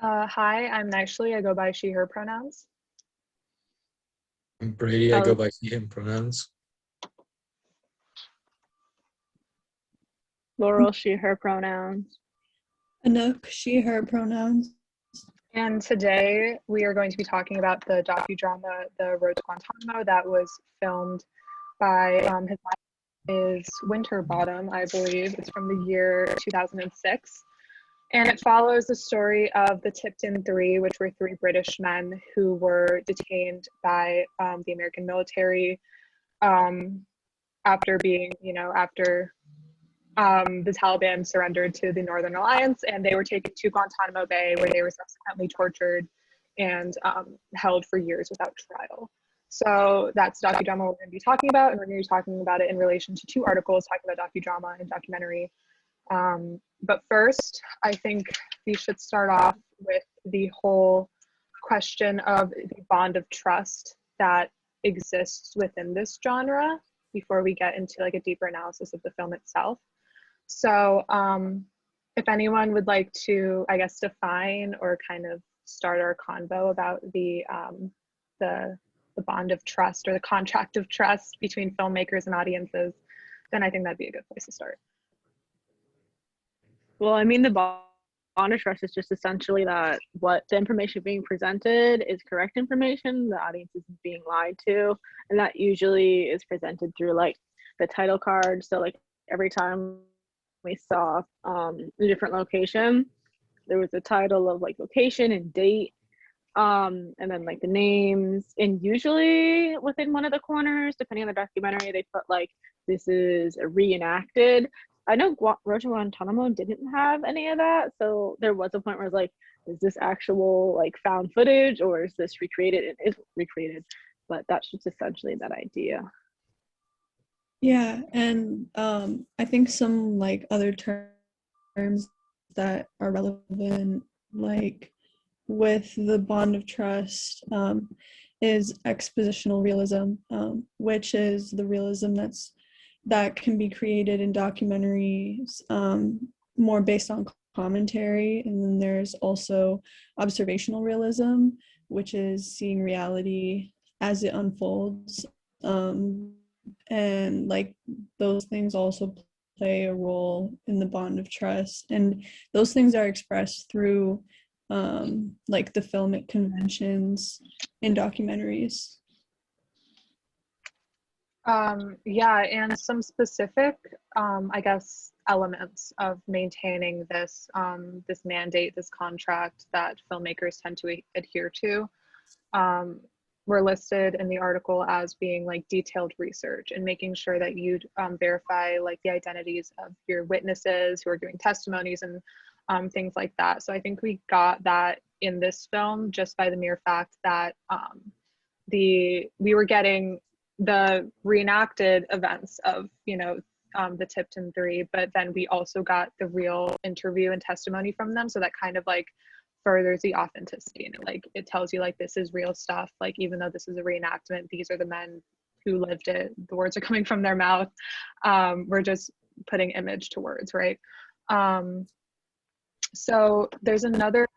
Hi, I'm Naishli. I go by she, her pronouns. I'm Brady. I go Oh, by he, him pronouns. Laurel, she, her pronouns. Anook, she, her pronouns. And today we are going to be talking about the docudrama, The Road to Guantánamo, that was filmed by his name is Winterbottom, I believe. It's from the year 2006. And it follows the story of the Tipton Three, which were three British men who were detained by the American military after being, after the Taliban surrendered to the Northern Alliance, and they were taken to Guantanamo Bay, where they were subsequently tortured and held for years without trial. So that's docudrama we're going to be talking about, and we're going to be talking about it in relation to two articles talking about docudrama and documentary. But first, I think we should start off with the whole question of the bond of trust that exists within this genre before we get into like a deeper analysis of the film itself. So if anyone would like to, I guess, define or kind of start our convo about the bond of trust or the contract of trust between filmmakers and audiences, then I think that'd be a good place to start. Well, I mean, the bond of trust is just essentially that what the information being presented is correct information, the audience isn't being lied to, and that usually is presented through like the title card. So like every time we saw a different location, there was a title of like location and date, and then like the names, and usually within one of the corners, depending on the documentary, they put like this is a reenacted. I know Road to Guantanamo didn't have any of that, so there was a point where it's like, is this actual like found footage or is this recreated? It is recreated, but that's just essentially that idea. Yeah, and I think some like other terms that are relevant, like with the bond of trust, is expositional realism, which is the realism that can be created in documentaries, more based on commentary. And then there's also observational realism, which is seeing reality as it unfolds. And like those things also play a role in the bond of trust, and those things are expressed through like the filmic conventions in documentaries. Yeah, and some specific, I guess, elements of maintaining this this mandate, this contract that filmmakers tend to adhere to, were listed in the article as being like detailed research and making sure that you'd verify like the identities of your witnesses who are giving testimonies and things like that. So I think we got that in this film just by the mere fact that we were getting the reenacted events of the Tipton Three, but then we also got the real interview and testimony from them, so that kind of like furthers the authenticity, and it tells you like this is real stuff, like even though this is a reenactment, these are the men who lived it, the words are coming from their mouth. We're just putting image to words, right? So there's another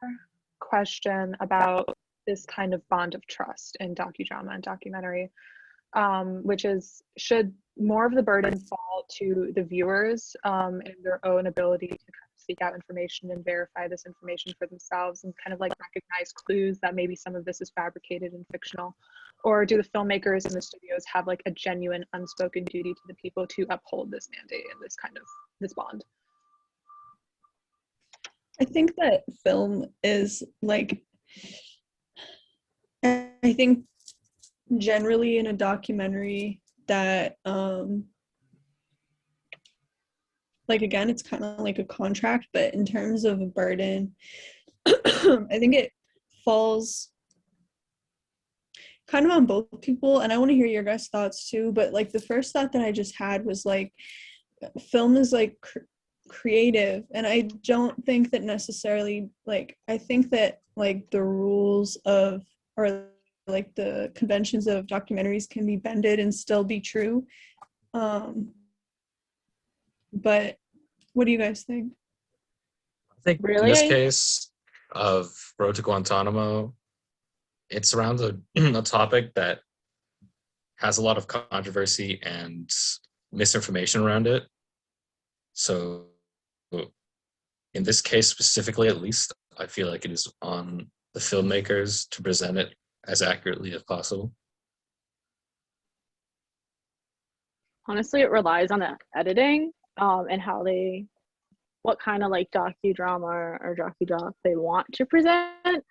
question about this kind of bond of trust in docudrama and documentary, which is, should more of the burden fall to the viewers and their own ability to kind of seek out information and verify this information for themselves and kind of like recognize clues that maybe some of this is fabricated and fictional? Or do the filmmakers and the studios have like a genuine unspoken duty to the people to uphold this mandate and this bond? I think that film is like, I think generally in a documentary that like again, it's kind of like a contract, but in terms of a burden, I think it falls kind of on both people. And I want to hear your guys' thoughts too, but like the first thought that I just had was like, film is like creative, and I don't think that necessarily, like, I think that like the rules of, or like the conventions of documentaries can be bended and still be true. But what do you guys think? I think in Really? this case, of Road to Guantanamo, it surrounds a topic that has a lot of controversy and misinformation around it. So in this case specifically, at least, I feel like it is on the filmmakers to present it as accurately as possible. Honestly, it relies on the editing and what kind of like docudrama or docudoc they want to present.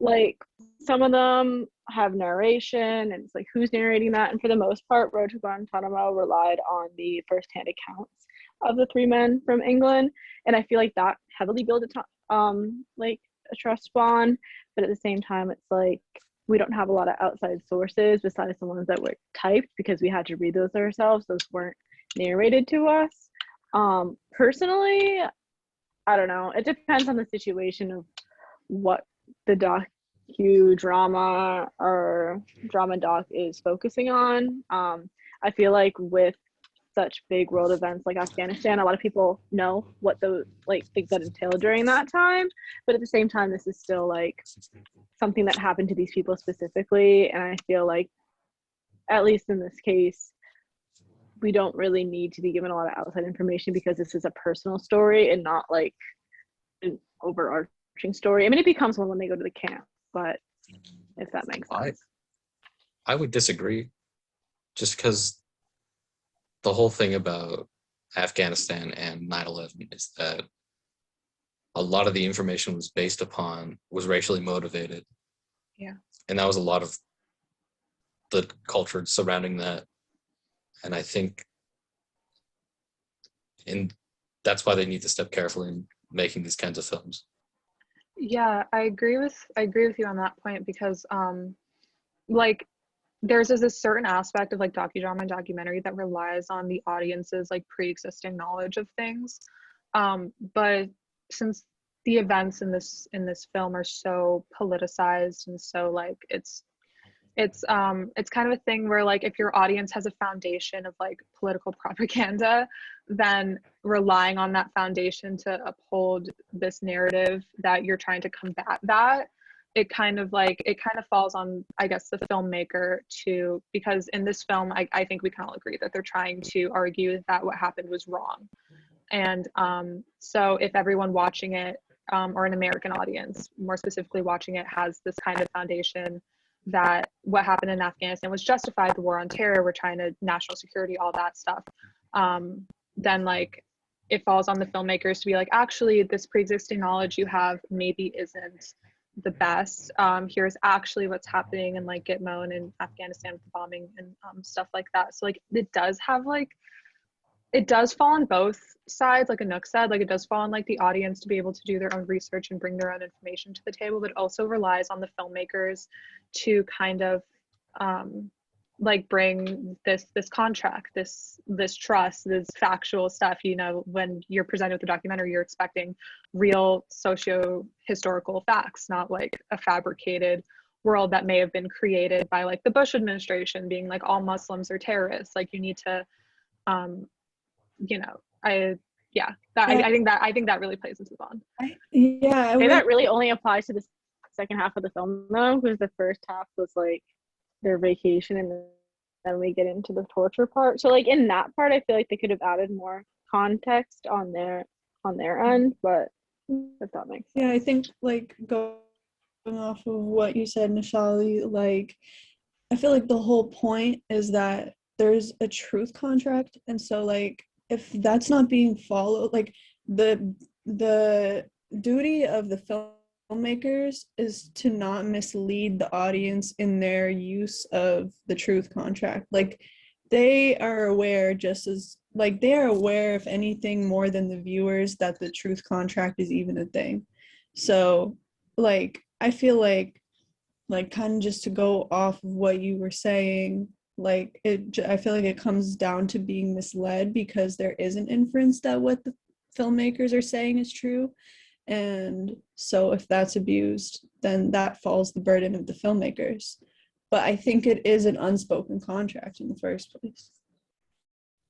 Like some of them have narration and it's like who's narrating that, and for the most part Road to Guantanamo relied on the first-hand accounts of the three men from England, and I feel like that heavily built like a trust bond, but at the same time it's like we don't have a lot of outside sources besides the ones that were typed because we had to read those ourselves. Those weren't narrated to us. Personally, I don't know, it depends on the situation of what the docudrama or drama doc is focusing on. I feel like with such big world events like Afghanistan, a lot of people know what those like things that entailed during that time, but at the same time this is still like something that happened to these people specifically, and I feel like at least in this case we don't really need to be given a lot of outside information because this is a personal story and not like an overarching story. I mean, it becomes one when they go to the camp, but if that makes sense. I would disagree, just because the whole thing about Afghanistan and 9/11 is that a lot of the information was racially motivated. Yeah. And that was a lot of the culture surrounding that. And I think that's why they need to step carefully in making these kinds of films. Yeah, I agree with you on that point because like there's a certain aspect of like docudrama and documentary that relies on the audience's like pre-existing knowledge of things. But since the events in this film are so politicized and so like it's kind of a thing where like if your audience has a foundation of like political propaganda, then relying on that foundation to uphold this narrative that you're trying to combat that, it kind of falls on, I guess, the filmmaker to, because in this film I think we can all agree that they're trying to argue that what happened was wrong. And so if everyone watching it or an American audience more specifically watching it has this kind of foundation that what happened in Afghanistan was justified, the war on terror, we're trying to national security, all that stuff, then like it falls on the filmmakers to be like, actually this pre-existing knowledge you have maybe isn't the best. Here's actually what's happening in like Gitmo and in Afghanistan with the bombing and stuff like that. So like it does fall on both sides, like Anouk said, like it does fall on like the audience to be able to do their own research and bring their own information to the table, but it also relies on the filmmakers to kind of like bring this contract, this trust, this factual stuff. You know, when you're presented with a documentary, you're expecting real socio-historical facts, not like a fabricated world that may have been created by like the Bush administration being like all Muslims are terrorists. Like you need to you know, I think that really plays into the bond. That really only applies to the second half of the film though, because the first half was like their vacation and then we get into the torture part. So like in that part I feel like they could have added more context on their end, but if that makes sense. Yeah, I think like going off of what you said, Nishali, like I feel like the whole point is that there's a truth contract, and so like if that's not being followed, like the duty of the filmmakers is to not mislead the audience in their use of the truth contract. Like they are aware, just as like they are aware, if anything more than the viewers, that the truth contract is even a thing. So like I feel like kind of just to go off of what you were saying, like I feel like it comes down to being misled because there is an inference that what the filmmakers are saying is true, and so if that's abused, then that falls the burden of the filmmakers. But I think it is an unspoken contract in the first place.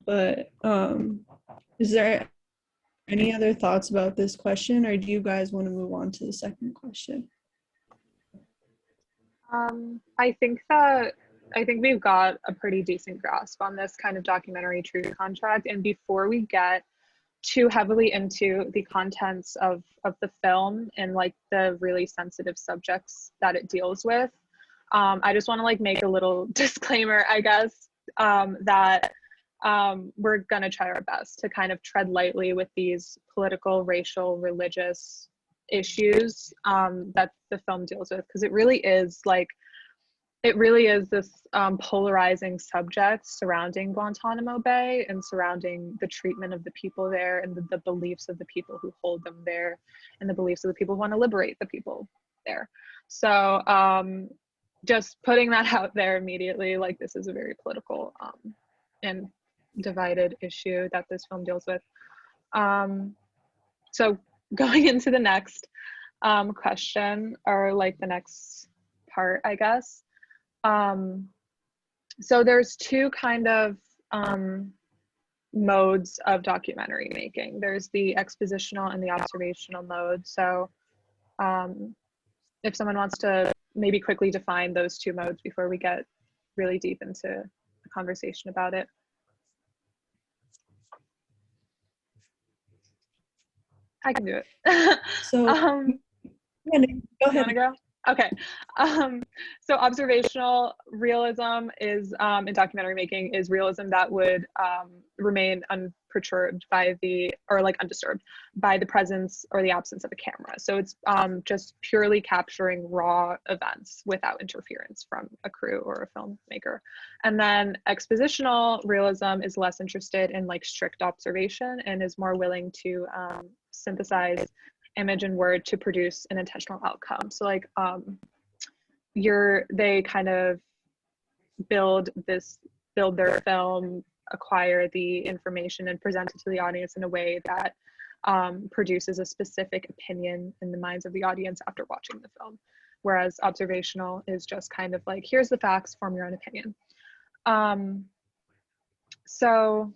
But is there any other thoughts about this question, or do you guys want to move on to the second question? I think we've got a pretty decent grasp on this kind of documentary truth contract. And before we get too heavily into the contents of the film and like the really sensitive subjects that it deals with, I just want to like make a little disclaimer, I guess, that we're gonna try our best to kind of tread lightly with these political, racial, religious issues that the film deals with, because it really is this polarizing subject surrounding Guantanamo Bay and surrounding the treatment of the people there and the beliefs of the people who hold them there and the beliefs of the people who want to liberate the people there. So just putting that out there immediately, like this is a very political and divided issue that this film deals with. So going into the next question, or like the next part, I guess. So there's two kind of modes of documentary making. There's the expositional and the observational mode. So if someone wants to maybe quickly define those two modes before we get really deep into the conversation about it. I can do it. So go ahead. You go? Okay. So observational realism is in documentary making is realism that would remain unperturbed by undisturbed by the presence or the absence of a camera. So it's just purely capturing raw events without interference from a crew or a filmmaker. And then expositional realism is less interested in like strict observation and is more willing to synthesize image and word to produce an intentional outcome. So like they kind of build their film, acquire the information and present it to the audience in a way that produces a specific opinion in the minds of the audience after watching the film. Whereas observational is just kind of like, here's the facts, form your own opinion. So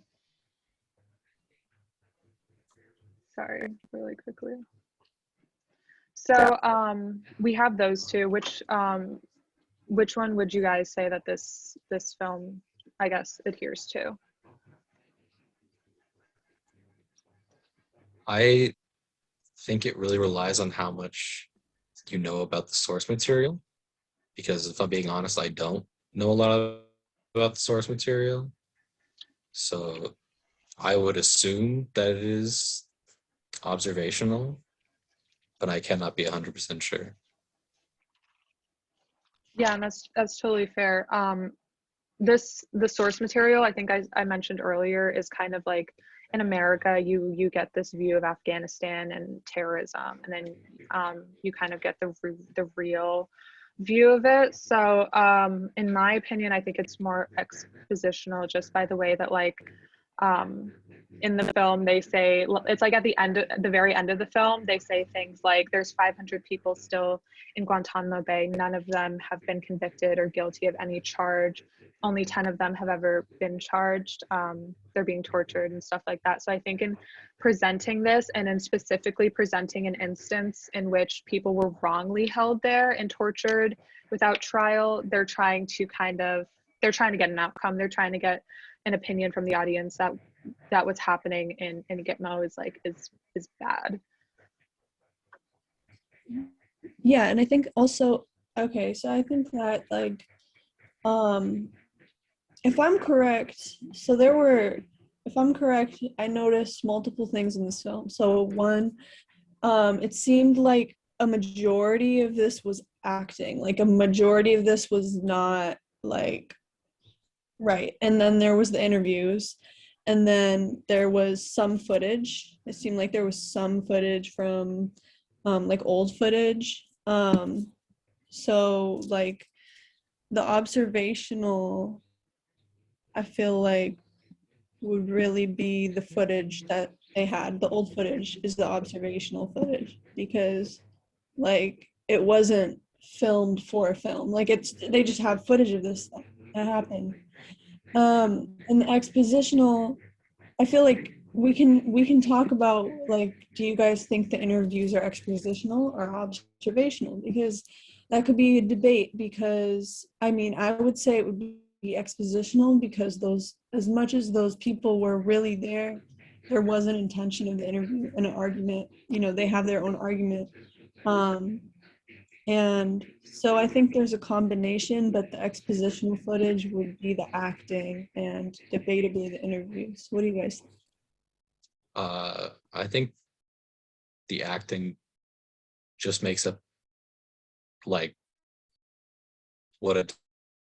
sorry, really quickly. So we have those two. Which one would you guys say that this film, I guess, adheres to? I think it really relies on how much you know about the source material, because if I'm being honest, I don't know a lot about the source material. So I would assume that it is observational, but I cannot be 100% sure. Yeah, and that's totally fair. The source material, I think I mentioned earlier, is kind of like in America, you get this view of Afghanistan and terrorism, and then you kind of get the real view of it. So in my opinion, I think it's more expositional, just by the way that like in the film they say, it's like at the very end of the film, they say things like there's 500 people still in Guantanamo Bay, none of them have been convicted or guilty of any charge, only 10 of them have ever been charged, they're being tortured and stuff like that. So I think in presenting this, and in specifically presenting an instance in which people were wrongly held there and tortured without trial, they're trying to get an outcome, they're trying to get an opinion from the audience that what's happening in Gitmo is bad. Yeah, and I think also, okay, so I think that like if I'm correct, I noticed multiple things in this film. So one, it seemed like a majority of this was acting, like a majority of this was not like right. And then there was the interviews, and then there was some footage. It seemed like there was some footage from like old footage. So like the observational, I feel like, would really be the footage that they had. The old footage is the observational footage, because like it wasn't filmed for a film. Like they just have footage of this stuff that happened. And the expositional, I feel like we can talk about, like, do you guys think the interviews are expositional or observational? Because that could be a debate, because I mean, I would say it would be expositional, because those, as much as those people were really there was an intention of the interview and an argument, you know, they have their own argument. And so I think there's a combination, but the expositional footage would be the acting and debatably the interviews. What do you guys think? I think the acting just makes up like what a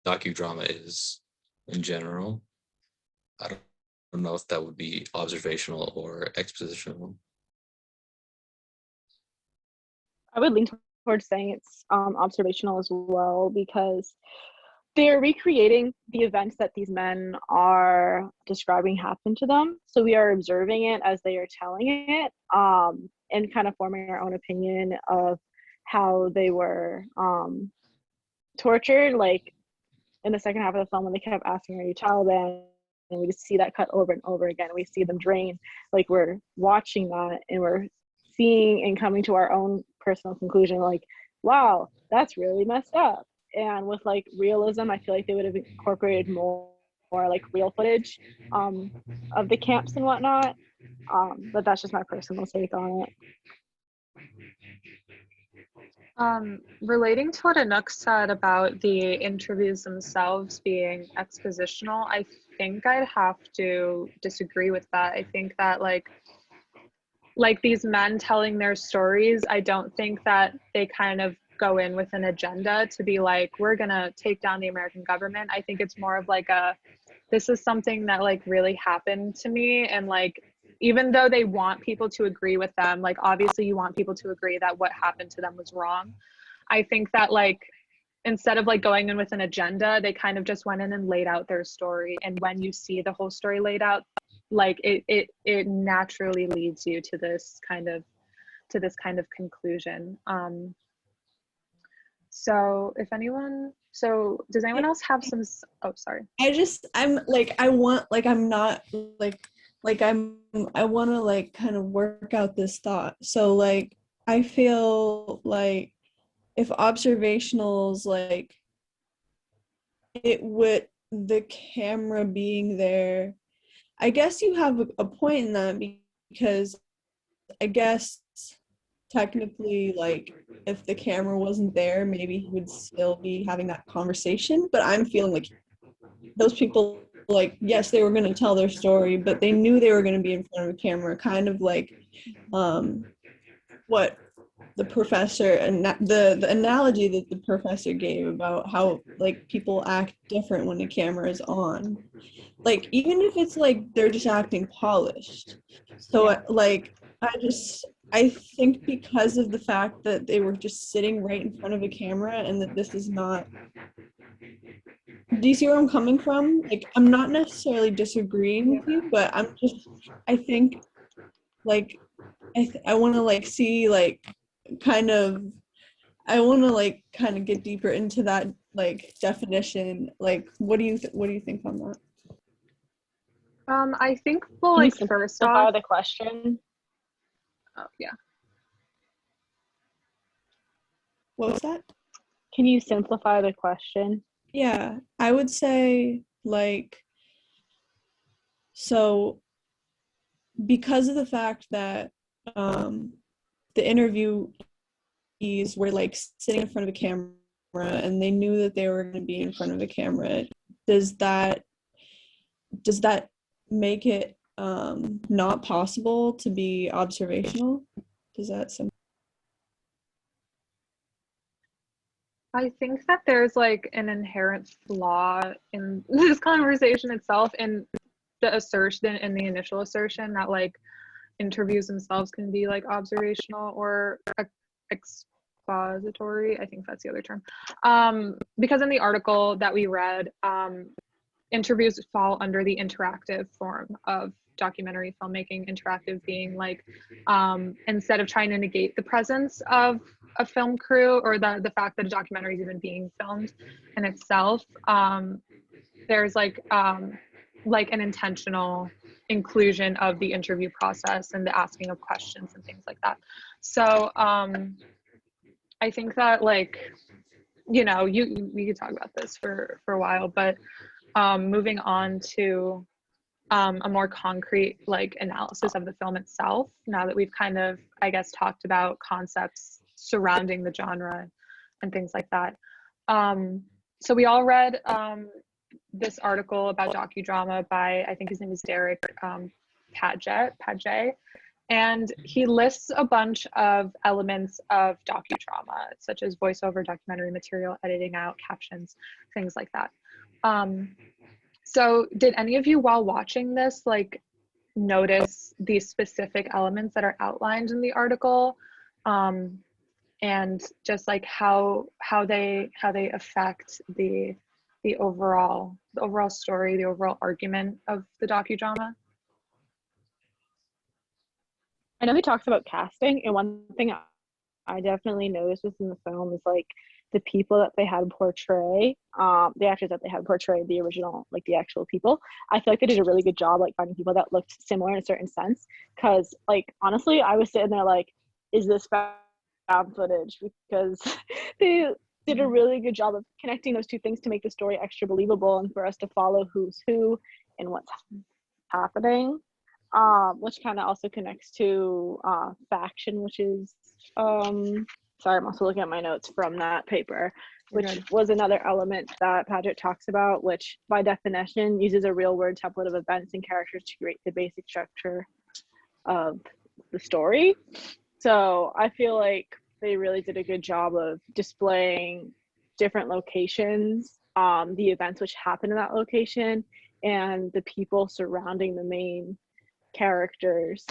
docudrama is in general. I don't know if that would be observational or expositional. I would lean towards saying it's observational as well, because they're recreating the events that these men are describing happen to them. So we are observing it as they are telling it, and kind of forming our own opinion of how they were tortured. Like in the second half of the film, when they kept asking, "Are you Taliban?" and we just see that cut over and over again. We see them drain. Like, we're watching that and we're seeing and coming to our own personal conclusion, like, wow, that's really messed up. And with like realism, I feel like they would have incorporated more like real footage of the camps and whatnot. But that's just my personal take on it. Relating to what Anouk said about the interviews themselves being expositional, I think I'd have to disagree with that. I think that like these men telling their stories, I don't think that they kind of go in with an agenda to be like, we're gonna take down the American government. I think it's more of like this is something that like really happened to me, and like, even though they want people to agree with them, like obviously you want people to agree that what happened to them was wrong. I think that like, instead of like going in with an agenda, they kind of just went in and laid out their story. And when you see the whole story laid out, like it naturally leads you to this kind of conclusion. So if anyone, so does anyone else have some, oh, sorry. I want to like kind of work out this thought. So like, I feel like if observationals, like, it would, the camera being there, I guess you have a point in that, because I guess technically, like, if the camera wasn't there, maybe he would still be having that conversation. But I'm feeling like those people, like, yes, they were going to tell their story, but they knew they were going to be in front of a camera, kind of like what the professor, and the analogy that the professor gave about how like people act different when the camera is on, like, even if it's like they're just acting polished. So like, I think because of the fact that they were just sitting right in front of a camera, and that this is not, do you see where I'm coming from? Like, I'm not necessarily disagreeing with you, but I think like I want to like see like kind of, I want to like kind of get deeper into that like definition. Like, what do you think on that? I think, well, Can you like, first simplify off, the question? oh yeah. What was that? Can you simplify the question? Yeah, I would say like, so because of the fact that the interviewees were like sitting in front of a camera, and they knew that they were going to be in front of a camera, does that make it not possible to be observational? Does that sound? I think that there's like an inherent flaw in this conversation itself, and the assertion, in the initial assertion, that like interviews themselves can be like observational or expository. I think that's the other term. Because in the article that we read, interviews fall under the interactive form of documentary filmmaking. Interactive being like, instead of trying to negate the presence of a film crew, or the fact that a documentary is even being filmed in itself, there's like like an intentional inclusion of the interview process and the asking of questions and things like that. So I think that, like, you know, we could talk about this for a while, but moving on to a more concrete like analysis of the film itself, now that we've kind of, I guess, talked about concepts surrounding the genre and things like that. So we all read this article about docudrama by, I think his name is Derek Padgett, and he lists a bunch of elements of docudrama, such as voiceover, documentary material, editing out, captions, things like that. So did any of you, while watching this, like, notice these specific elements that are outlined in the article, and just like how they affect the overall story, the overall argument of the docudrama? I know he talks about casting, and one thing I definitely noticed within the film is like the people that they had portray, the actors that they had portray the original, like the actual people. I feel like they did a really good job like finding people that looked similar in a certain sense. Because like honestly, I was sitting there like, is this found footage? Because they did a really good job of connecting those two things to make the story extra believable and for us to follow who's who and what's happening. Which kind of also connects to faction, which is sorry, I'm also looking at my notes from that paper, which was another element that Padgett talks about, which by definition uses a real word template of events and characters to create the basic structure of the story. So I feel like they really did a good job of displaying different locations, the events which happen in that location, and the people surrounding the main characters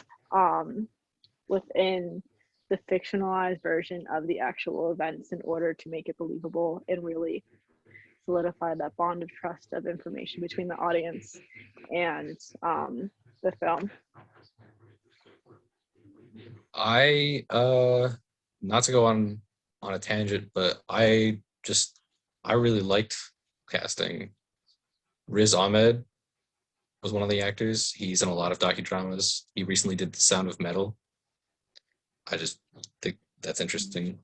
within the fictionalized version of the actual events in order to make it believable and really solidify that bond of trust of information between the audience and the film. I not to go on a tangent, but I really liked casting. Riz Ahmed was one of the actors. He's in a lot of docudramas. He recently did The Sound of Metal. I just think that's interesting.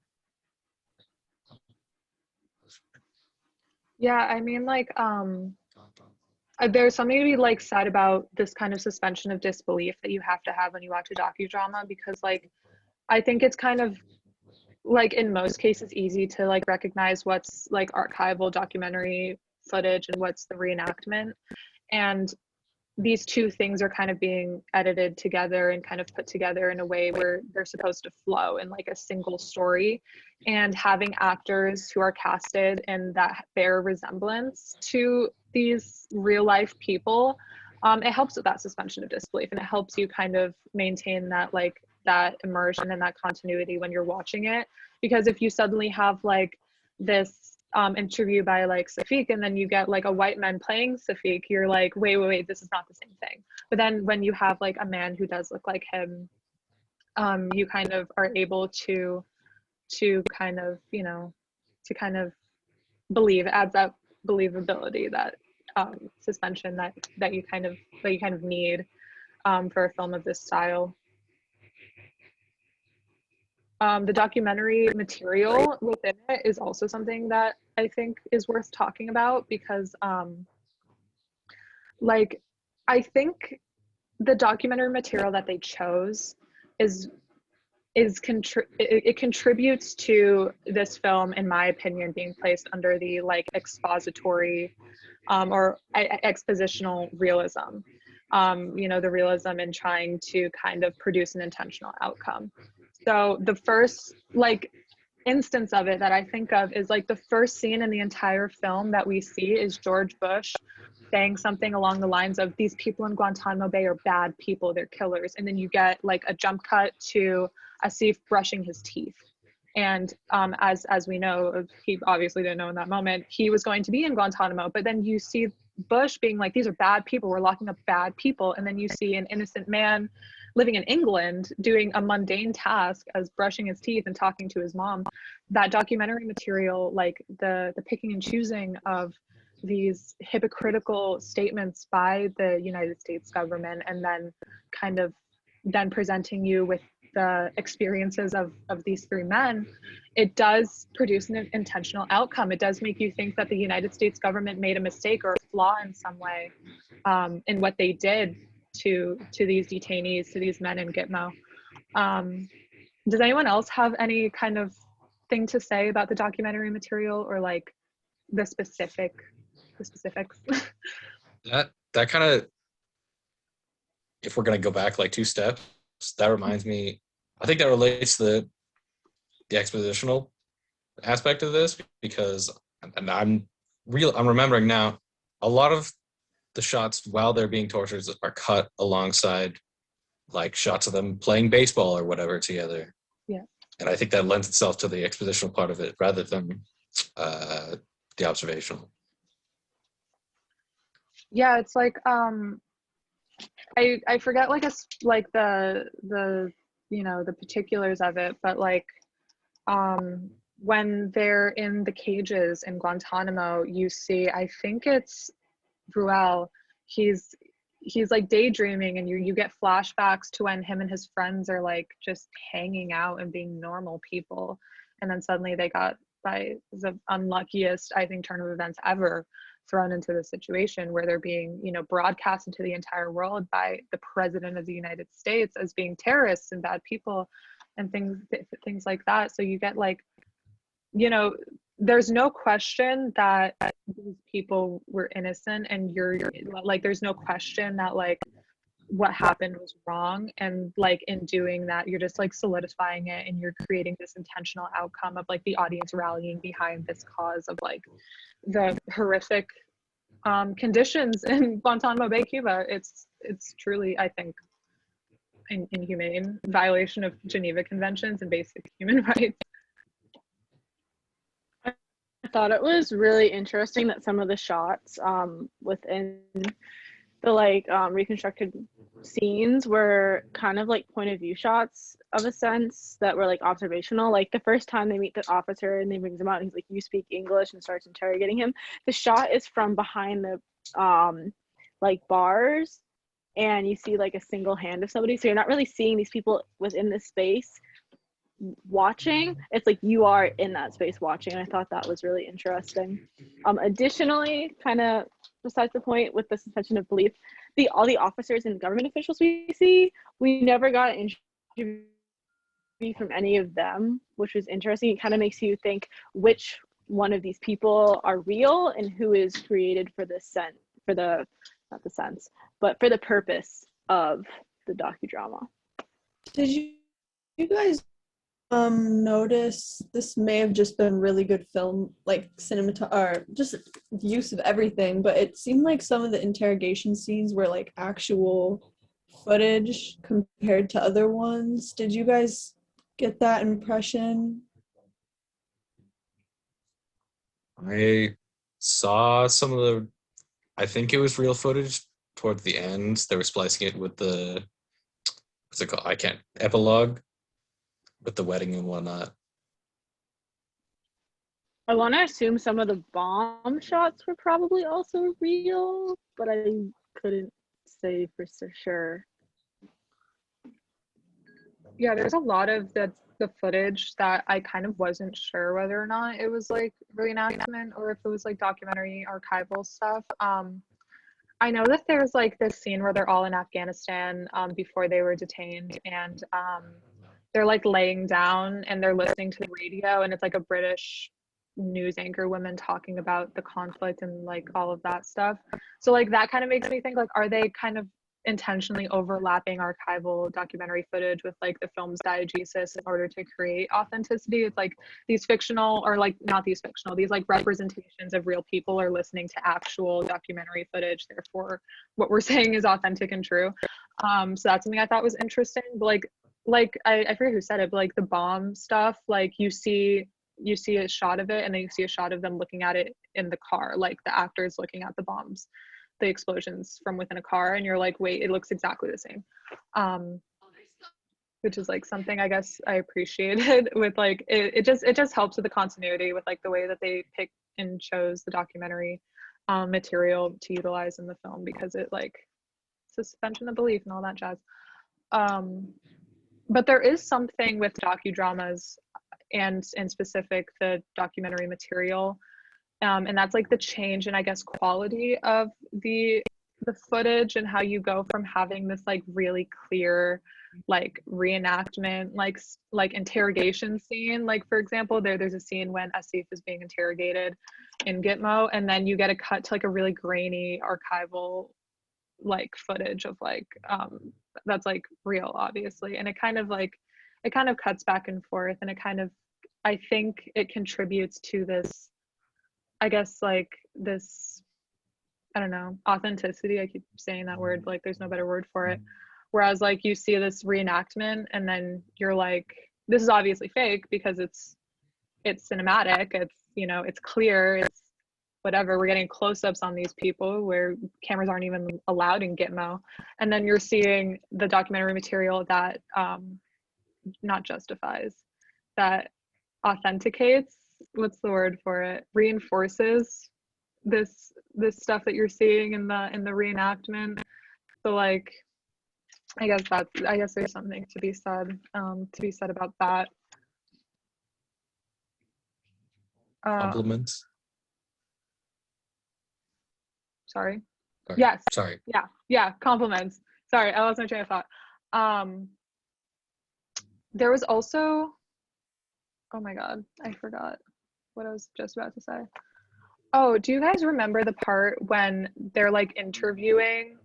Yeah, I mean, like, there's something to be like said about this kind of suspension of disbelief that you have to have when you watch a docudrama, because like I think it's kind of like in most cases easy to like recognize what's like archival documentary footage and what's the reenactment, and these two things are kind of being edited together and kind of put together in a way where they're supposed to flow in like a single story, and having actors who are casted and that bear resemblance to these real life people, it helps with that suspension of disbelief, and it helps you kind of maintain that like that immersion and that continuity when you're watching it. Because if you suddenly have like this interview by like Safiq, and then you get like a white man playing Safiq, you're like, wait, this is not the same thing. But then when you have like a man who does look like him, you kind of are able to kind of, you know, to kind of believe, it adds that believability, that suspension that you kind of need for a film of this style. The documentary material within it is also something that I think is worth talking about, because like I think the documentary material that they chose it contributes to this film, in my opinion, being placed under the like expository or expositional realism. You know, the realism in trying to kind of produce an intentional outcome. So the first like instance of it that I think of is like the first scene in the entire film that we see is George Bush saying something along the lines of, these people in Guantanamo Bay are bad people, they're killers. And then you get like a jump cut to Asif brushing his teeth. And as we know, he obviously didn't know in that moment, he was going to be in Guantanamo. But then you see Bush being like, these are bad people, we're locking up bad people. And then you see an innocent man living in England doing a mundane task as brushing his teeth and talking to his mom. That documentary material, like the picking and choosing of these hypocritical statements by the United States government, and then kind of then presenting you with the experiences of these three men, it does produce an intentional outcome. It does make you think that the United States government made a mistake or a flaw in some way in what they did to these detainees, to these men in Gitmo. Does anyone else have any kind of thing to say about the documentary material, or like the specifics? That kind of, if we're going to go back like 2 steps, that reminds me, I think that relates to the expositional aspect of this, because, and I'm remembering now, a lot of the shots while they're being tortured are cut alongside like shots of them playing baseball or whatever together. Yeah. And I think that lends itself to the expositional part of it rather than the observational. Yeah, it's like I forget like the you know, the particulars of it, but like when they're in the cages in Guantanamo, you see, I think it's Ruel, he's like daydreaming, and you get flashbacks to when him and his friends are like just hanging out and being normal people, and then suddenly they got, by the unluckiest, I think, turn of events ever, thrown into the situation where they're being, you know, broadcasted to the entire world by the president of the United States as being terrorists and bad people and things like that. So you get like, you know, there's no question that these people were innocent, and you're like, there's no question that like what happened was wrong, and like in doing that you're just like solidifying it, and you're creating this intentional outcome of like the audience rallying behind this cause of like the horrific conditions in Guantanamo Bay, Cuba. It's truly, I think, inhumane, violation of Geneva Conventions and basic human rights. I thought it was really interesting that some of the shots within the like reconstructed scenes were kind of like point of view shots of a sense that were like observational. Like the first time they meet the officer and they brings him out and he's like, "You speak English," and starts interrogating him. The shot is from behind the like bars, and you see like a single hand of somebody, so you're not really seeing these people within this space watching. It's like you are in that space watching, and I thought that was really interesting. Additionally, kind of besides the point with the suspension of belief, all the officers and government officials we see, we never got an interview from any of them, which was interesting. It kind of makes you think which one of these people are real and who is created for the sense, for the, not the sense, but for the purpose of the docudrama. Did you guys notice, this may have just been really good film, like or just use of everything, but it seemed like some of the interrogation scenes were like actual footage compared to other ones. Did you guys get that impression? I saw some of the, I think it was real footage toward the end. They were splicing it with the, what's it called? I can't, epilogue, with the wedding and whatnot. I want to assume some of the bomb shots were probably also real, but I couldn't say for sure. Yeah, there's a lot of the footage that I kind of wasn't sure whether or not it was like reenactment or if it was like documentary archival stuff. I know that there's like this scene where they're all in Afghanistan before they were detained, and they're like laying down and they're listening to the radio, and it's like a British news anchor woman talking about the conflict and like all of that stuff. So like that kind of makes me think like, are they kind of intentionally overlapping archival documentary footage with like the film's diegesis in order to create authenticity? It's like these fictional, or like not these fictional, these like representations of real people are listening to actual documentary footage, therefore what we're saying is authentic and true. So that's something I thought was interesting. But like I forget who said it, but like the bomb stuff, like you see a shot of it and then you see a shot of them looking at it in the car, like the actors looking at the bombs, the explosions from within a car, and you're like, wait, it looks exactly the same. Which is like something I guess I appreciated with like, it just helps with the continuity with like the way that they picked and chose the documentary material to utilize in the film, because it like suspension of belief and all that jazz. But there is something with docudramas and in specific the documentary material, and that's like the change in, I guess, quality of the footage, and how you go from having this like really clear like reenactment, like interrogation scene. Like for example, there's a scene when Asif is being interrogated in Gitmo, and then you get a cut to like a really grainy archival like footage of like that's like real, obviously, and it kind of cuts back and forth, and it kind of, I think it contributes to this, I guess, like this, I don't know, authenticity. I keep saying that word, like there's no better word for it. Whereas like you see this reenactment and then you're like, this is obviously fake because it's cinematic, it's, you know, it's clear, it's whatever, we're getting close-ups on these people where cameras aren't even allowed in Gitmo. And then you're seeing the documentary material that not justifies, that authenticates, what's the word for it, reinforces this stuff that you're seeing in the reenactment. So like I guess there's something to be said about that. Compliments. Sorry. Sorry. Yes. Sorry. Yeah, compliments. Sorry, I lost my train of thought. There was also, oh my god, I forgot what I was just about to say. Oh, do you guys remember the part when they're like interviewing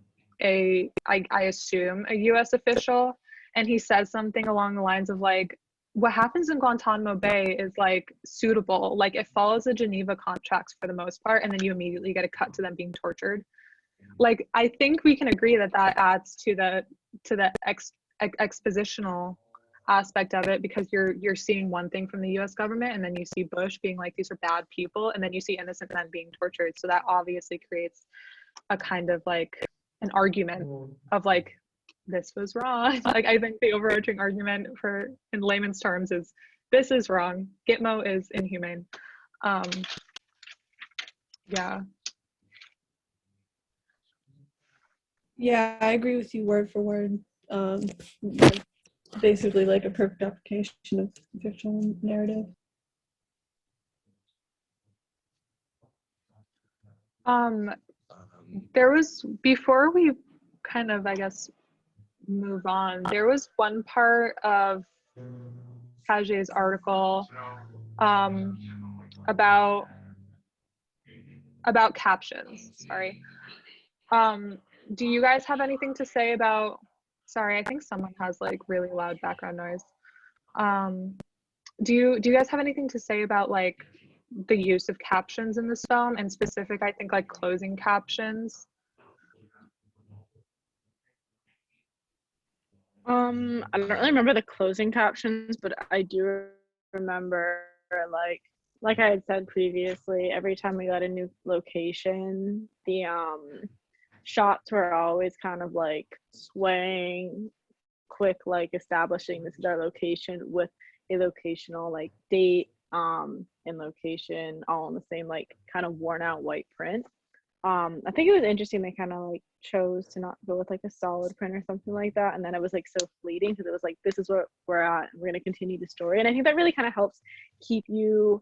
I assume a US official, and he says something along the lines of like, what happens in Guantanamo Bay is like suitable, like it follows the Geneva contracts for the most part, and then you immediately get a cut to them being tortured. Like I think we can agree that adds to the expositional aspect of it, because you're seeing one thing from the US government, and then you see Bush being like, these are bad people, and then you see innocent men being tortured. So that obviously creates a kind of like an argument of like, this was wrong. Like I think the overarching argument for, in layman's terms, is this is wrong. Gitmo is inhumane. Yeah. Yeah, I agree with you word for word. Like, basically like a perfect application of fictional narrative. There was, before we kind of, I guess, move on, there was one part of Paget's article about captions. Sorry. Do you guys have anything to say about, sorry, I think someone has like really loud background noise. Do you guys have anything to say about like the use of captions in this film, and specific, I think, like closing captions? I don't really remember the closing captions, but I do remember like I had said previously, every time we got a new location, the shots were always kind of like swaying quick, like establishing this is our location with a locational like date and location all in the same like kind of worn out white print. I think it was interesting they kind of like chose to not go with like a solid print or something like that, and then it was like so fleeting, because it was like, this is where we're at and we're going to continue the story. And I think that really kind of helps keep you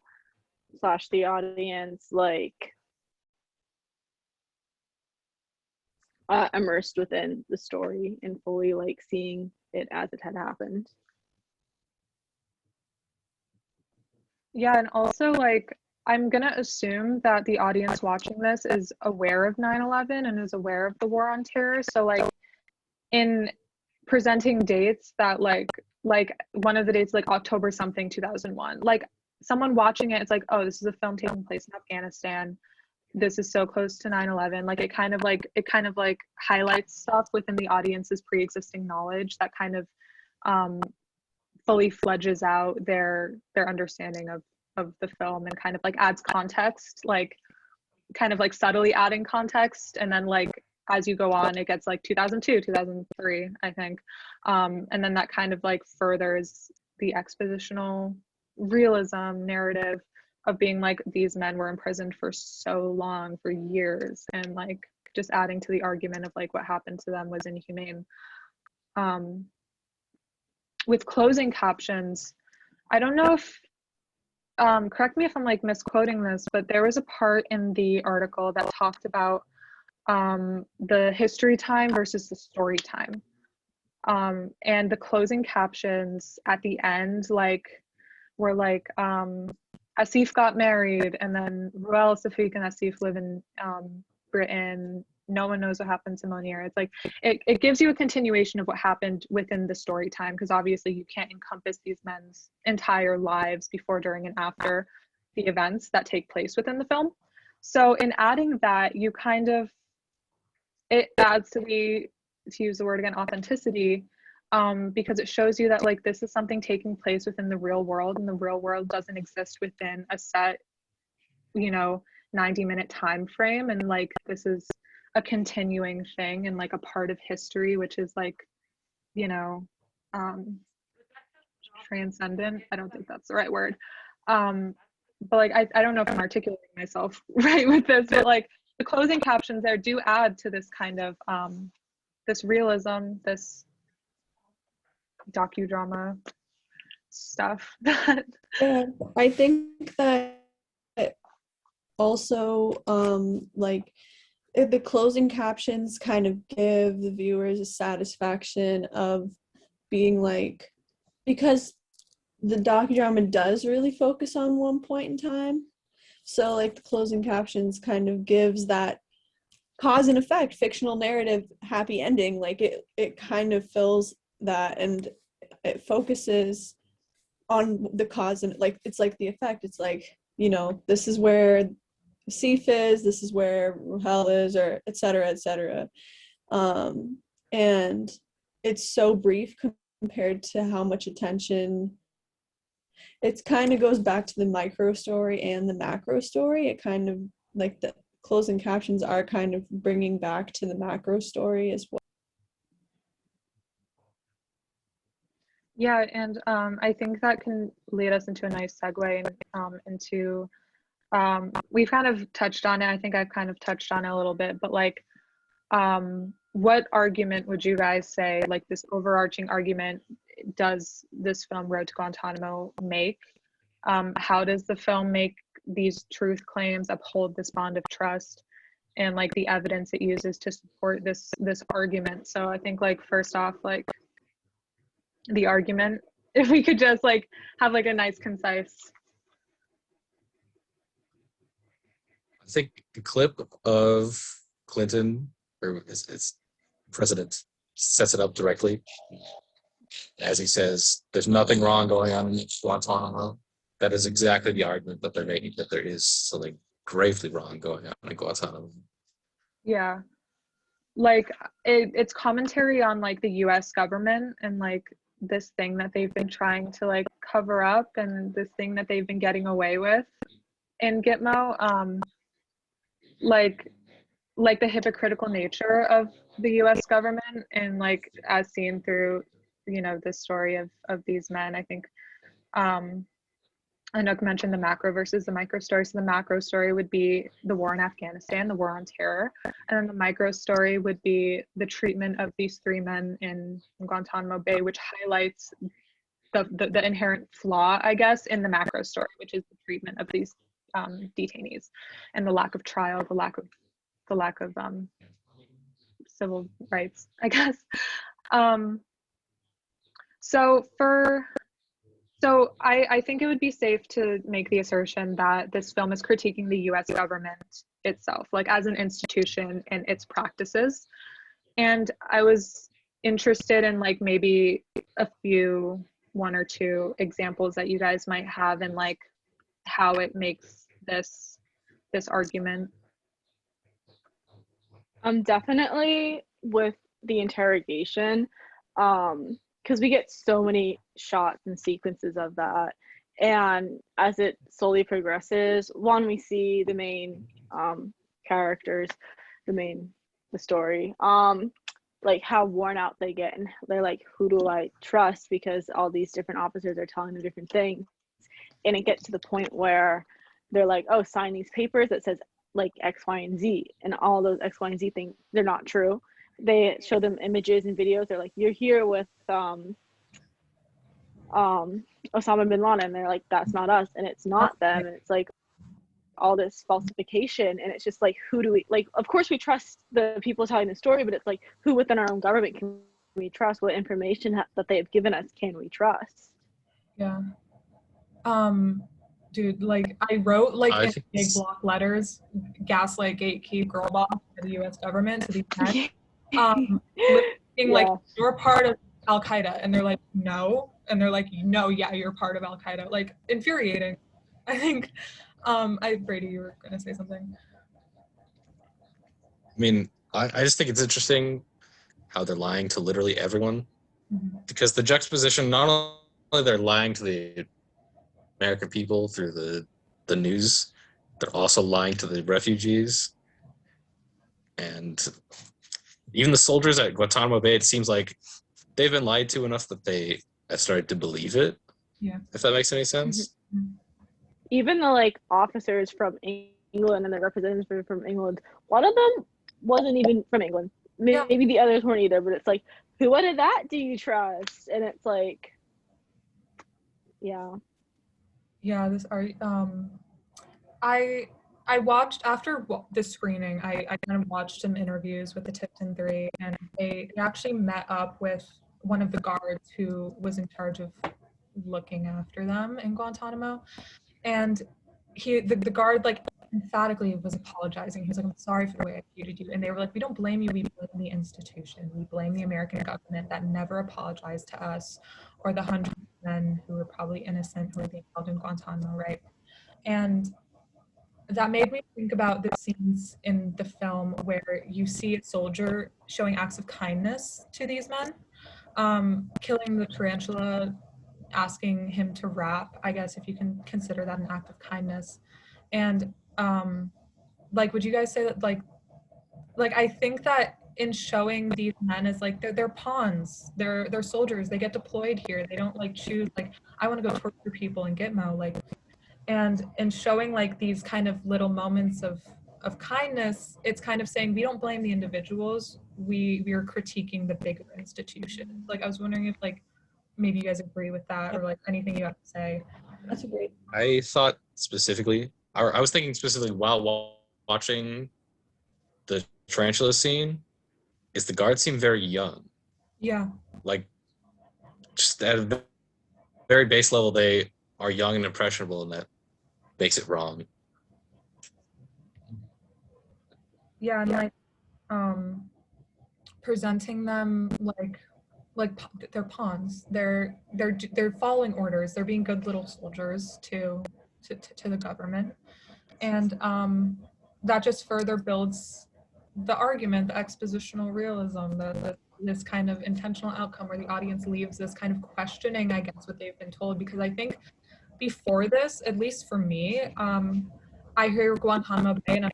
/ the audience like immersed within the story and fully like seeing it as it had happened. Yeah, and also like, I'm gonna assume that the audience watching this is aware of 9/11 and is aware of the war on terror. So like in presenting dates that like one of the dates like October something 2001, like someone watching it, it's like, oh, this is a film taking place in Afghanistan. This is so close to 9/11. Like it kind of like highlights stuff within the audience's pre-existing knowledge that kind of fully fledges out their understanding of the film, and kind of like adds context, like kind of like subtly adding context, and then like as you go on it gets like 2002 2003, I think, and then that kind of like furthers the expositional realism narrative of being like, these men were imprisoned for so long, for years, and like just adding to the argument of like what happened to them was inhumane. With closing captions, I don't know if correct me if I'm like misquoting this, but there was a part in the article that talked about the history time versus the story time. And the closing captions at the end, like, were like, Asif got married, and then Ruel, Safik, and Asif live in Britain. No one knows what happened to Monir. It's like, it gives you a continuation of what happened within the story time, because obviously you can't encompass these men's entire lives before, during, and after the events that take place within the film. So in adding that, you kind of, it adds to the, to use the word again, authenticity, because it shows you that like this is something taking place within the real world, and the real world doesn't exist within a set, you know, 90-minute time frame, and like this is a continuing thing and like a part of history, which is like, you know, transcendent. I don't think that's the right word. But like I don't know if I'm articulating myself right with this, but like the closing captions there do add to this kind of this realism, this docudrama stuff. Yeah, I think that also like the closing captions kind of give the viewers a satisfaction of being like, because the docudrama does really focus on one point in time, so like the closing captions kind of gives that cause and effect fictional narrative happy ending, like it kind of fills that, and it focuses on the cause, and like it's like the effect, it's like, you know, this is where Sif is, this is where Rahel is, or etc., etc. And it's so brief compared to how much attention it kind of goes back to the micro story and the macro story. It kind of like the closing captions are kind of bringing back to the macro story as well. Yeah, and I think that can lead us into a nice segue into we've kind of touched on it. I think I've kind of touched on it a little bit, but like what argument would you guys say, like this overarching argument, does this film Road to Guantanamo make? How does the film make these truth claims, uphold this bond of trust, and like the evidence it uses to support this argument? So I think like first off, like the argument, if we could just like have like a nice concise. I think the clip of Clinton, or his president, sets it up directly. As he says, there's nothing wrong going on in Guantanamo. That is exactly the argument that they're making, that there is something gravely wrong going on in Guantanamo. Yeah, like it's commentary on like the US government and like this thing that they've been trying to like cover up, and this thing that they've been getting away with in Gitmo. Like the hypocritical nature of the US government, and like as seen through, you know, the story of these men. I think Anouk mentioned the macro versus the micro story. So the macro story would be the war in Afghanistan, the war on terror, and then the micro story would be the treatment of these three men in Guantanamo Bay, which highlights the inherent flaw, I guess, in the macro story, which is the treatment of these detainees and the lack of trial, the lack of civil rights, I guess. So I think it would be safe to make the assertion that this film is critiquing the US government itself, like as an institution and its practices. And I was interested in like maybe one or two examples that you guys might have, and like how it makes this argument. Definitely with the interrogation, because we get so many shots and sequences of that, and as it slowly progresses, one, we see the main characters, the story, like how worn out they get, and they're like, who do I trust, because all these different officers are telling them different things, and it gets to the point where they're like, oh, sign these papers that says like X, Y, and Z, and all those X, Y, and Z things, they're not true. They show them images and videos. They're like, you're here with Osama bin Laden, and they're like, that's not us, and it's not them, and it's like all this falsification, and it's just like, who do we, like, of course we trust the people telling the story, but it's like, who within our own government can we trust? What information that they have given us can we trust? Yeah. Dude, like I wrote like in big block letters, gaslight, gatekeep, girl boss to the U.S. government, to these men, like, you're part of Al Qaeda, and they're like, no, and they're like, no, yeah, you're part of Al Qaeda. Like, infuriating. I think. Brady, you were gonna say something. I mean, I just think it's interesting how they're lying to literally everyone, because the juxtaposition, not only they're lying to the American people through the news, they're also lying to the refugees. And even the soldiers at Guantanamo Bay, it seems like they've been lied to enough that they have started to believe it. Yeah. If that makes any sense. Even the like officers from England and the representatives from England, one of them wasn't even from England. Maybe the others weren't either, but it's like, what of that do you trust? And it's like, Yeah, this are I watched after the screening. I kind of watched some interviews with the Tipton Three, and they actually met up with one of the guards who was in charge of looking after them in Guantanamo, and the guard like emphatically was apologizing. He was like, "I'm sorry for the way I treated you," and they were like, "We don't blame you. We blame the institution. We blame the American government that never apologized to us, or the hundreds of men who were probably innocent who were being held in Guantanamo, right?" And that made me think about the scenes in the film where you see a soldier showing acts of kindness to these men, killing the tarantula, asking him to rap, I guess, if you can consider that an act of kindness. And like, would you guys say that like I think that in showing these men as like they're pawns, they're soldiers, they get deployed here, they don't like choose like, I want to go torture people in Gitmo, like, and in showing like these kind of little moments of kindness, it's kind of saying we don't blame the individuals, we are critiquing the bigger institution. Like, I was wondering if like maybe you guys agree with that, or like anything you have to say. That's a great. I thought specifically, or I was thinking specifically while watching the tarantula scene, is the guards seem very young. Yeah. Like, just at a very base level, they are young and impressionable, and that makes it wrong. Yeah, and like presenting them like they're pawns. They're following orders. They're being good little soldiers to the government, and that just further builds the argument, the expositional realism, this kind of intentional outcome where the audience leaves this kind of questioning, I guess, what they've been told. Because I think before this, at least for me, I hear Guantanamo Bay and I'm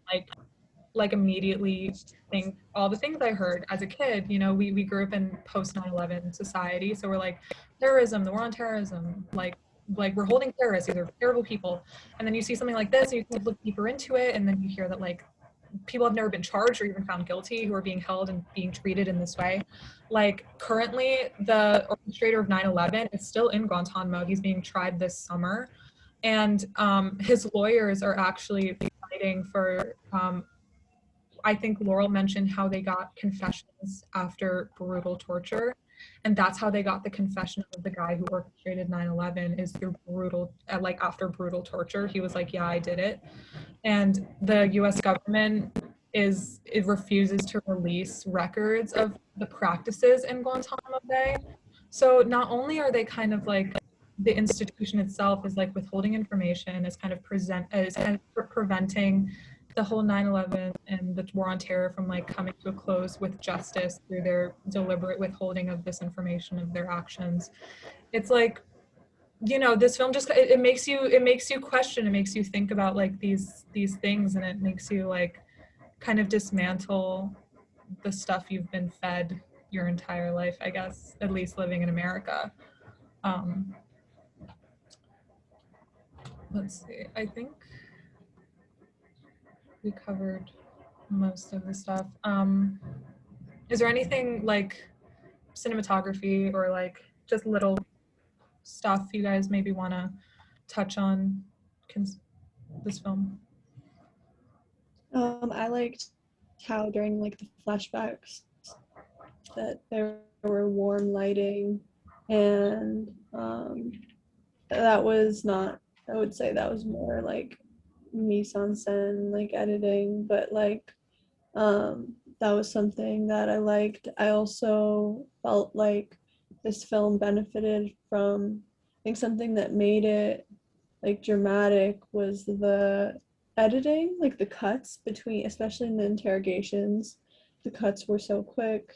like immediately think all the things I heard as a kid. You know, we grew up in post 9/11 society, so we're like, terrorism, the war on terrorism, like we're holding terrorists, these are terrible people. And then you see something like this, and you kind of look deeper into it, and then you hear that like people have never been charged or even found guilty who are being held and being treated in this way. Like, currently, the orchestrator of 9/11 is still in Guantanamo. He's being tried this summer, and his lawyers are actually fighting for I think Laurel mentioned how they got confessions after brutal torture. And that's how they got the confession of the guy who orchestrated 9/11 is through brutal, like after brutal torture. He was like, yeah, I did it. And the US government it refuses to release records of the practices in Guantanamo Bay. So not only are they kind of like, the institution itself is like withholding information, is kind of preventing the whole 9/11 and the war on terror from like coming to a close with justice through their deliberate withholding of this information of their actions. It's like, you know, this film just it makes you question, it makes you think about like these things, and it makes you like kind of dismantle the stuff you've been fed your entire life, I guess, at least living in America. Let's see, I think we covered most of the stuff. Is there anything like cinematography or like just little stuff you guys maybe want to touch on this film? I liked how during like the flashbacks that there were warm lighting, and that was not, I would say that was more like mise en scène, like editing, but like that was something that I liked. I also felt like this film benefited from, I think something that made it like dramatic was the editing, like the cuts between, especially in the interrogations, the cuts were so quick,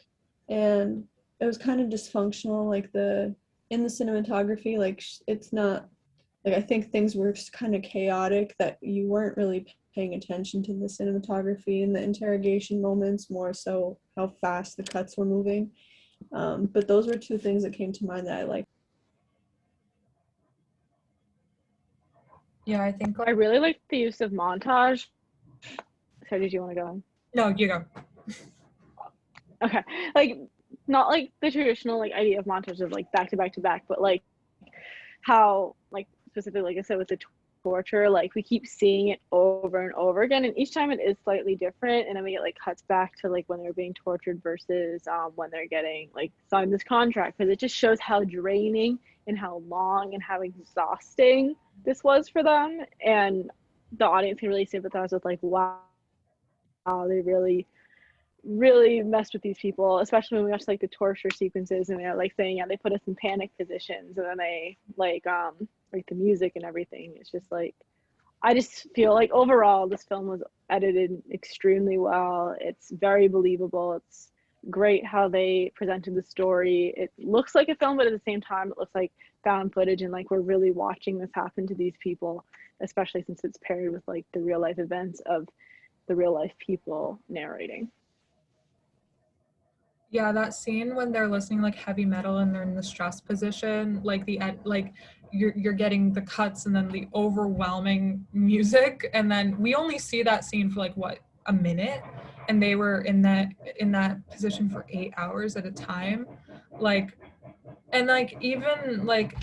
and it was kind of dysfunctional, like in the cinematography, like it's not, like I think things were just kind of chaotic, that you weren't really paying attention to the cinematography in the interrogation moments, more so how fast the cuts were moving. But those were two things that came to mind that I liked. Yeah, I think I really like the use of montage. Sorry, did you want to go on? no, you go. Okay, like not like the traditional like idea of montage of like back to back to back, but like how like specifically, like I said, with the torture, like we keep seeing it over and over again, and each time it is slightly different, and then we get like cuts back to like when they're being tortured versus when they're getting like signed this contract, because it just shows how draining and how long and how exhausting this was for them, and the audience can really sympathize with like, wow, they really messed with these people, especially when we watch like the torture sequences, and they're like saying, yeah, they put us in panic positions, and then they like the music and everything. It's just like, I just feel like overall this film was edited extremely well. It's very believable. It's great how they presented the story. It looks like a film, but at the same time it looks like found footage, and like we're really watching this happen to these people, especially since it's paired with like the real life events of the real life people narrating. Yeah, that scene when they're listening like heavy metal and they're in the stress position, like like you're getting the cuts and then the overwhelming music, and then we only see that scene for like what, a minute, and they were in that position for 8 hours at a time, like, and like even like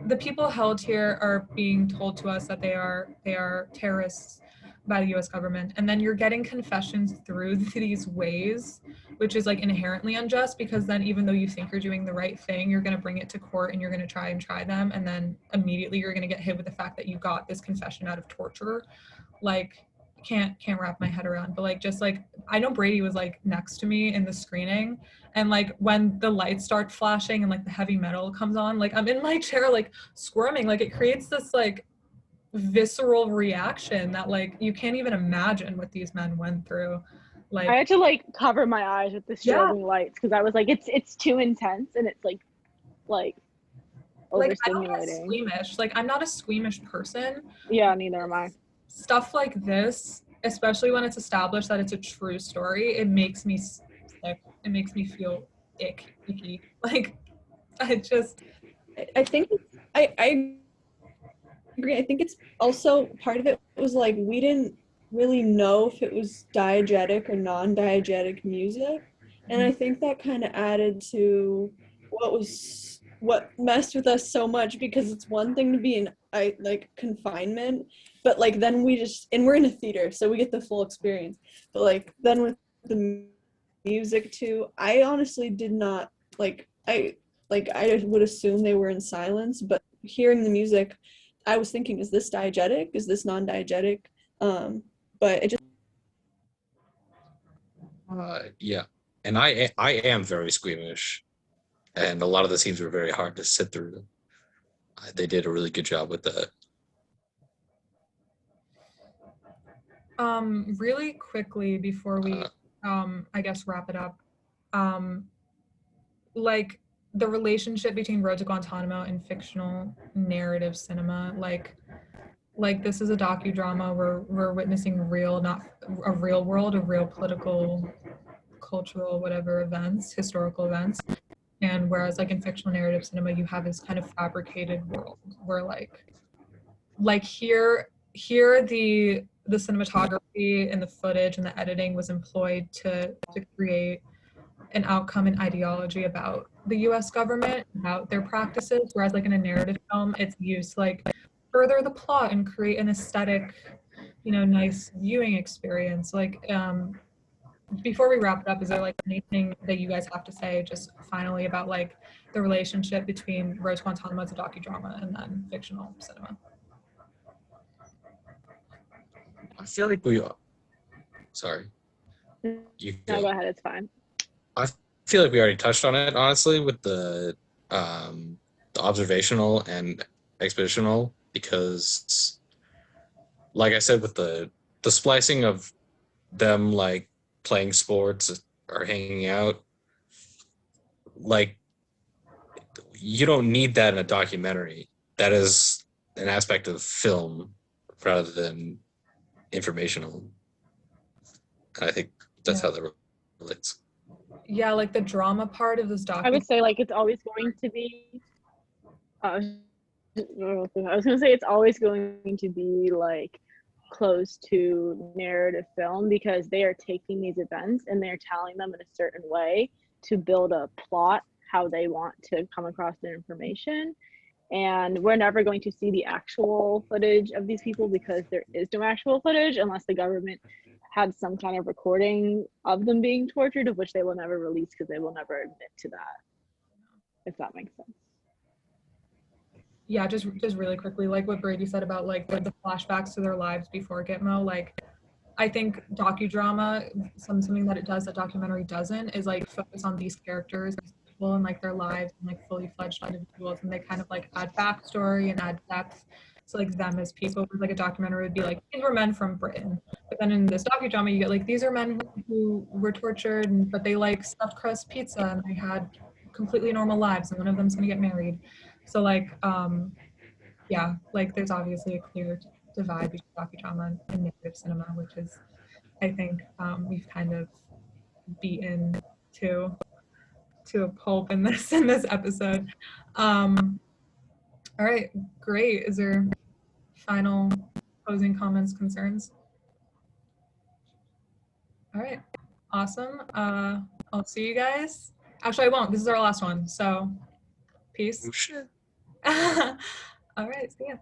the people held here are being told to us that they are terrorists by the US government, and then you're getting confessions through these ways, which is like inherently unjust, because then even though you think you're doing the right thing, you're going to bring it to court and you're going to try them, and then immediately you're going to get hit with the fact that you got this confession out of torture. Like, can't wrap my head around. But like, just like, I know Brady was like next to me in the screening, and like when the lights start flashing and like the heavy metal comes on, like I'm in my chair like squirming, like it creates this like visceral reaction that like you can't even imagine what these men went through. Like, I had to like cover my eyes with the strobing lights, because I was like, it's too intense, and it's like I don't get overstimulating. squeamish. Like, I'm not a squeamish person. Yeah, neither am I. Stuff like this, especially when it's established that it's a true story, it makes me sick. It makes me feel icky. Like, I think I agree. I think it's also part of it was like we didn't really know if it was diegetic or non-diegetic music, and I think that kind of added to what messed with us so much, because it's one thing to be in like confinement, but like then we're in a theater, so we get the full experience, but like then with the music too, I honestly did not I would assume they were in silence, but hearing the music, I was thinking, is this diegetic? Is this non-diegetic? But it just Yeah, and I am very squeamish, and a lot of the scenes were very hard to sit through. They did a really good job with that. Really quickly before we I guess wrap it up, like the relationship between Road to Guantanamo and fictional narrative cinema, like this is a docudrama where we're witnessing real, not a real world, a real political, cultural, whatever events, historical events. And whereas like in fictional narrative cinema, you have this kind of fabricated world where like here the the cinematography and the footage and the editing was employed to create an outcome and ideology about the US government, about their practices, whereas like in a narrative film, it's used to like further the plot and create an aesthetic, you know, nice viewing experience. Like, before we wrap it up, is there like anything that you guys have to say just finally about like the relationship between Rose Guantánamo as a docudrama and then fictional cinema? I feel like we. Sorry, you No, go. go ahead. It's fine. I feel like we already touched on it, honestly, with the observational and expositional, because, like I said, with the splicing of them like playing sports or hanging out, like you don't need that in a documentary. That is an aspect of film rather than informational. And I think that's how that relates. Yeah, like the drama part of this I documentary. would say like it's always going to be. I was gonna say it's always going to be like close to narrative film because they are taking these events and they're telling them in a certain way to build a plot how they want to come across their information. And we're never going to see the actual footage of these people because there is no actual footage unless the government had some kind of recording of them being tortured, of which they will never release because they will never admit to that, if that makes sense. Yeah, just really quickly, like what Brady said about like the flashbacks to their lives before Gitmo, like I think docudrama, something that it does that documentary doesn't, is like focus on these characters, these people and like their lives and like fully fledged individuals, and they kind of like add backstory and add depth to like them as people. Like a documentary would be like, these were men from Britain, but then in this docudrama you get like, these are men who were tortured, but they like stuffed crust pizza and they had completely normal lives, and one of them's gonna get married. So like, yeah, like there's obviously a clear divide between docudrama and narrative cinema, which is, I think, we've kind of beaten to a pulp in this episode. All right, great. Is there final closing comments, concerns? All right, awesome. I'll see you guys. Actually, I won't. This is our last one, so peace. Oh, shit. All right, see ya.